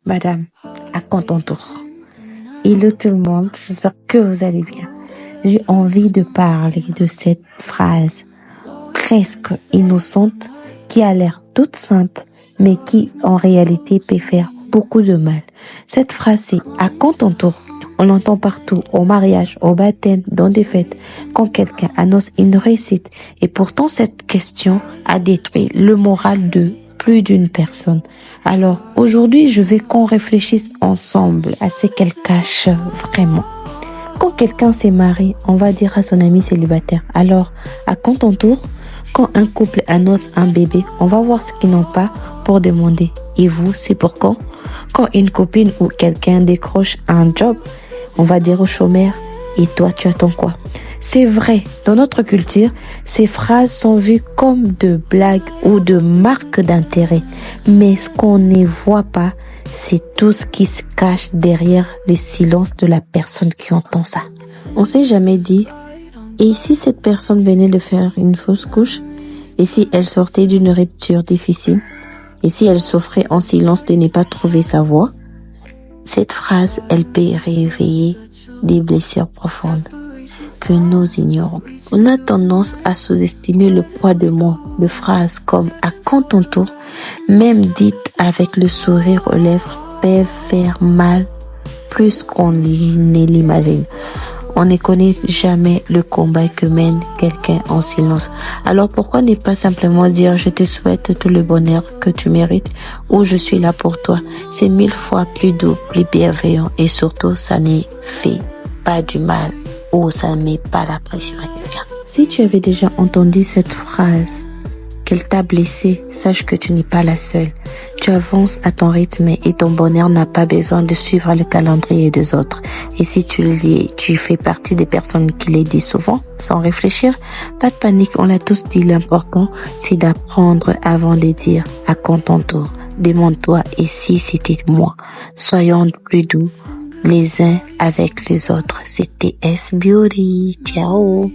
Madame, à quand ton tour? Hello tout le monde, j'espère que vous allez bien. J'ai envie de parler de cette phrase presque innocente qui a l'air toute simple, mais qui en réalité peut faire beaucoup de mal. Cette phrase c'est « à quand ton tour ?» On l'entend partout, au mariage, au baptême, dans des fêtes, quand quelqu'un annonce une réussite. Et pourtant, cette question a détruit le moral de plus d'une personne. Alors, aujourd'hui, je veux qu'on réfléchisse ensemble à ce qu'elle cache vraiment. Quand quelqu'un s'est marié, on va dire à son ami célibataire, alors, à quand ton tour? Quand un couple annonce un bébé, on va voir ce qu'ils n'ont pas pour demander. Et vous, c'est pour quand? Quand une copine ou quelqu'un décroche un job, on va dire au chômeur, et toi, tu attends quoi? C'est vrai, dans notre culture, ces phrases sont vues comme de blagues ou de marques d'intérêt. Mais ce qu'on ne voit pas, c'est tout ce qui se cache derrière le silence de la personne qui entend ça. On s'est jamais dit, et si cette personne venait de faire une fausse couche? Et si elle sortait d'une rupture difficile? Et si elle souffrait en silence de ne pas trouver sa voie? Cette phrase, elle peut réveiller des blessures profondes que nous ignorons. On a tendance à sous-estimer le poids de mots, de phrases comme « à quand ton tour ?» même dites avec le sourire aux lèvres, peuvent faire mal plus qu'on ne l'imagine. On ne connaît jamais le combat que mène quelqu'un en silence. Alors pourquoi ne pas simplement dire « je te souhaite tout le bonheur que tu mérites » ou « je suis là pour toi ». C'est 1000 fois plus doux, plus bienveillant et surtout ça ne fait pas du mal ou ça ne met pas la pression à quelqu'un. Si tu avais déjà entendu cette phrase, qu'elle t'a blessé, sache que tu n'es pas la seule. Tu avances à ton rythme et ton bonheur n'a pas besoin de suivre le calendrier des autres. Et si tu fais partie des personnes qui les disent souvent, sans réfléchir, pas de panique, on l'a tous dit, l'important c'est d'apprendre avant de dire à quand ton tour. Demande-toi, et si c'était moi? Soyons plus doux les uns avec les autres. C'était S Beauty. Ciao.